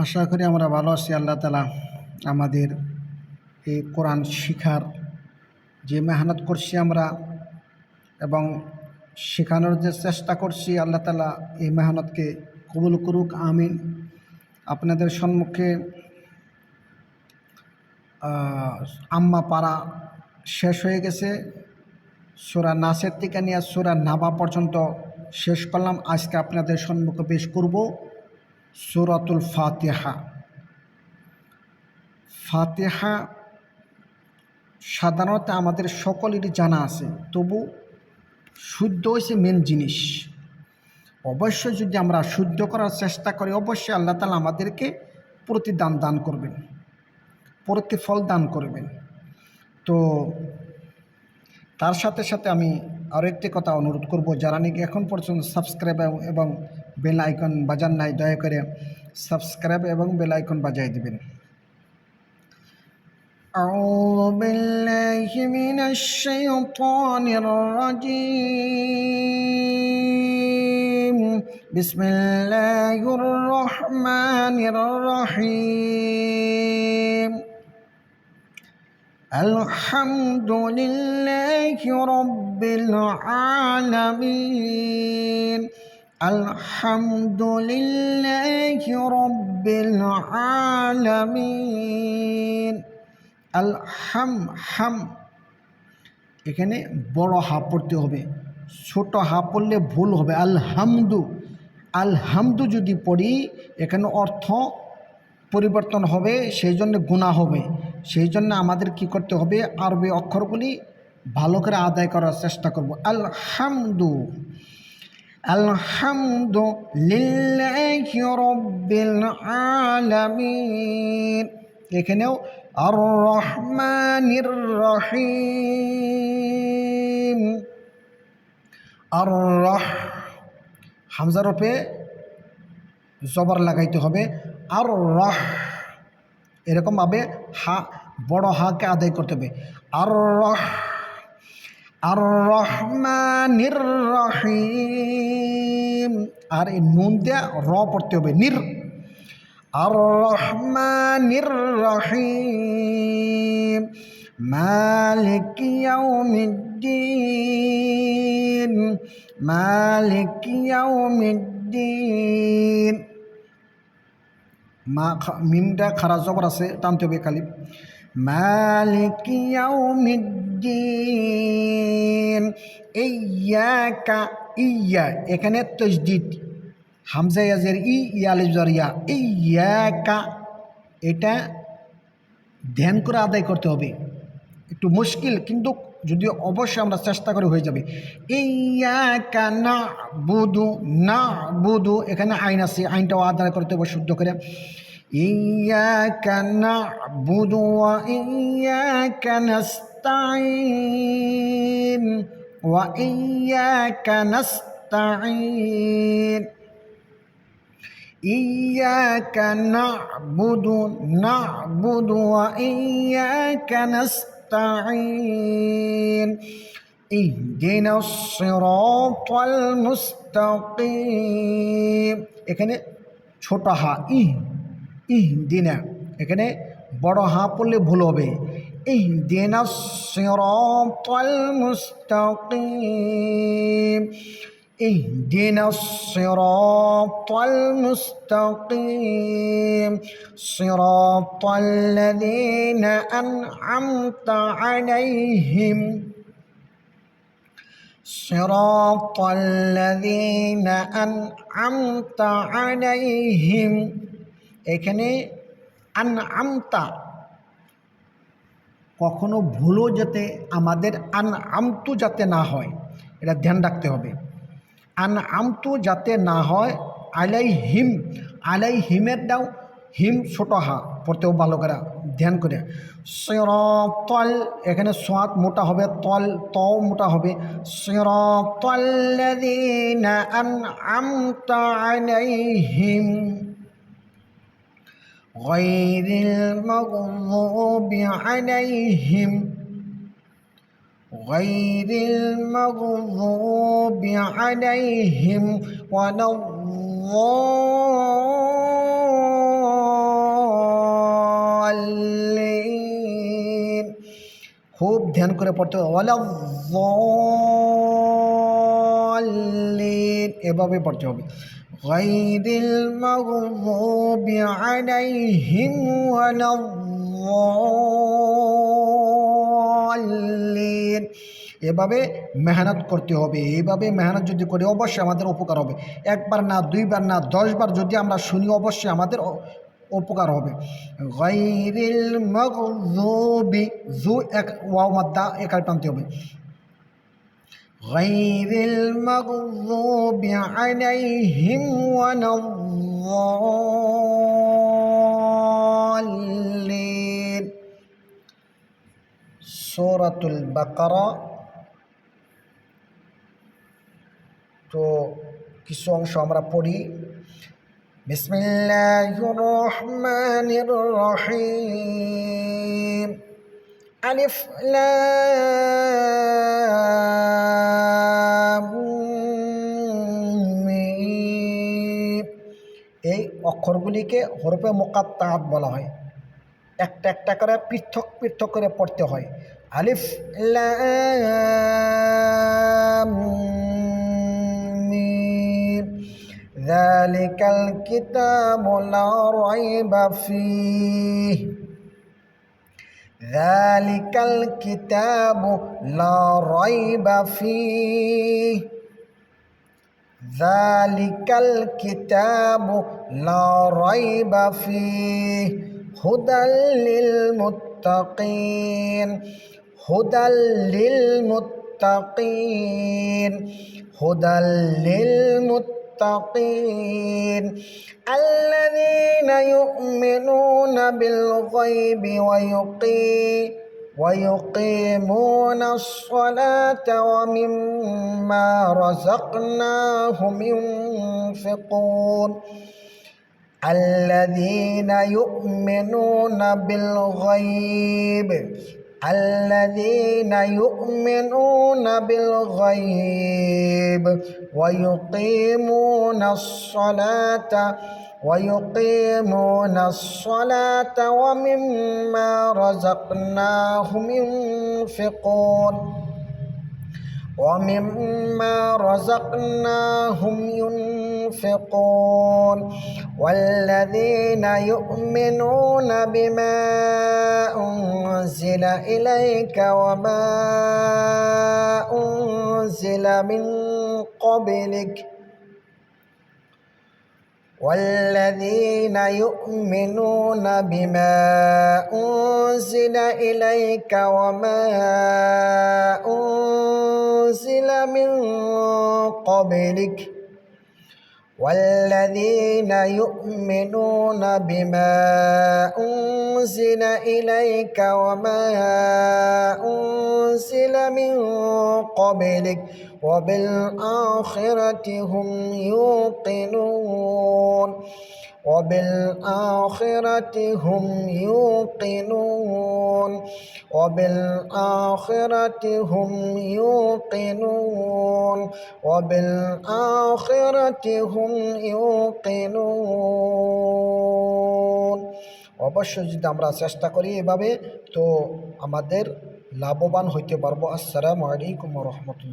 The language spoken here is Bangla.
আশা করি আমরা ভালো আছি। আল্লাহ তাআলা আমাদের এই কোরআন শিখার যে মেহনত করছি আমরা এবং শেখানোর যে চেষ্টা করছি, আল্লাহ তাআলা এই মেহনতকে কবুল করুক, আমিন। আপনাদের সম্মুখে আম্মা পারা শেষ হয়ে গেছে। সূরা নাসের থেকে নিয়ে সূরা নাবা পর্যন্ত শেষ করলাম। আজকে আপনাদের সম্মুখে পেশ করব সূরাতুল ফাতিহা। ফাতিহা সাধারণত আমাদের সকলেরই জানা আছে, তবু শুদ্ধ হয়েছে মেন জিনিস। অবশ্যই যদি আমরা শুদ্ধ করার চেষ্টা করি, অবশ্যই আল্লাহ তাআলা আমাদেরকে প্রতিদান দান করবেন, প্রতিফল দান করবেন। তো তার সাথে সাথে আমি আরও একটি কথা অনুরোধ করব, যারা নাকি এখন পর্যন্ত সাবস্ক্রাইব এবং বেল আইকন বাজান নাই, দয়া করে সাবস্ক্রাইব এবং বেল আইকন বাজিয়ে দেবেন। أعوذ بالله من الشيطان الرجيم. بسم الله الرحمن الرحيم. الحمد لله رب العالمين. الحمد لله رب العالمين. হাম এখানে বড় হা পড়তে হবে, ছোট হা পড়লে ভুল হবে। আলহামদু যদি পড়ি এখানে অর্থ পরিবর্তন হবে, সেই জন্য গুনাহ হবে। সেই জন্য আমাদের কি করতে হবে, আরবি অক্ষরগুলি ভালো করে আদায় করার চেষ্টা করব। আলহামদু লিল্লাহি রাব্বিল আলামিন। এখানেও আর রহমানির রহিম। আর হামজার উপরে জবর লাগাইতে হবে। আর এরকমভাবে হা বড় হাকে আদায় করতে হবে। আর রহমানির রহিম। আর এই নুন দিয়ে র পড়তে হবে, নির। আর রহমানির রহিম। মালিক ইয়াউমিদ্দিন। মালিক ইয়াউমিদ্দিন। মিমটা খারা জবর আছে, টানতে হবে খালি। মালিক ইয়াউমিদ্দিন। ইয়াকা ইয়া, এখানে তাসদীদ, হামজা ইয়াজের ইয়া আলিফ জবর ইয়া। ইয়াকা, এটা ধ্যান করে আদায় করতে হবে, একটু মুশকিল, কিন্তু যদি অবশ্যই আমরা চেষ্টা করে হয়ে যাবে। ইয়াকা না'বুদু, এখানে আইন আছে, আইনটাও আদায় করতে হবে শুদ্ধ করে। ইয়াকা না'বুদু ওয়া ইয়াকা নাস্তাঈন। ওয়া ইয়াকা নাস্তাঈন। ইয়াকা না'বুদু ওয়া ইয়াকা নাস্তাঈন। ইহদিনাস সিরাতাল মুস্তাকিম। এখানে ছোট হা ইহদিনা, এখানে বড় হা পড়লে ভুল হবে। ইহদিনাস সিরাতাল মুস্তাকিম। ইহদিনাস সিরাতাল মুস্তাকিম। সিরাতাল্লাযীনা আন'আমতা আলাইহিম। সিরাতাল্লাযীনা আন'আমতা আলাইহিম। এখানে আন'আমতা কখনো ভুলও যাতে আমাদের আন'আমতু যাতে না হয়, এটা ধ্যান রাখতে হবে। আন'আমতু যাতে না হয়। আলাইহিম, আলাইহিমের দাও হিম ছোট হা পড়তেও ভালো করে ধ্যান করে। সিরাতাল, এখানে সাদ মোটা হবে, তও মোটা হবে। সিরাতাল্লাযীনা আন'আমতা আলাইহিম গায়রিল মাগযুবি আলাইহিম। غير المغضوب عليهم ولا الضالين. খুব ধ্যান করে পড়তে হবে। ওয়ালাদ-দাল্লিন এভাবে পড়তে হবে। গায়রিল মাগযুবি আলাইহিম ওয়ালাদ-দাল্লিন এভাবে মেহনত করতে হবে। এইভাবে মেহনত যদি করি অবশ্যই আমাদের উপকার হবে। একবার না, দুইবার না, 10 বার যদি আমরা শুনি অবশ্যই আমাদের উপকার হবে। গায়রিল মাগযুবি, জু এক ওয়াও মাদ্দা একাল টানতে হবে। গায়রিল মাগযুবি আলাইহিম ওয়ালাদ-দাল্লিন। সূরাতুল বাকারা তো কিছু অংশ আমরা পড়ি। বিসমিল্লাহির রহমানির রহিম। আলিফ লাম মিম। এই অক্ষরগুলিকে হরফে মুকাত্তাআত বলা হয়। একটা একটা করে পৃথক পৃথক করে পড়তে হয়। আলিফ লাম মিম। যালিকাল কিতাবু লা রাইবা ফীহ। যালিকাল কিতাবু লা রাইবা ফীহ। যালিকাল কিতাবু লা রাইবা ফীহ হুদাল লিল মুত্তাকিন। হুদাল লিল মুত্তাকিন। হুদাল লিল মুত্তাকিন আল্লাযীনা ইউমিনুনা বিল গায়বি ويقيمون الصلاة ومما رزقناهم ينفقون. الذين يؤمنون بالغيب. الذين يؤمنون بالغيب ويقيمون الصلاة ومما رزقناهم ينفقون. ومما رزقناهم ينفقون. والذين يؤمنون بما أنزل إليك وما أنزل من قبلك. والذين يؤمنون بما أنزل إليك وما أنزل من قبلك. والذين يؤمنون بما أنزل إليك وما أنزل من قبلك وبالآخرة هم يوقنون. وبالآخرة هم يوقنون. وبالآخرة هم يوقنون. وبالآخرة هم يوقنون. অবশ্যই যদি আমরা চেষ্টা করি এভাবে তো আমাদের লাভবান হইতে পারবো। আসসালামু আলাইকুম ওয়া রাহমাতুল্লাহ।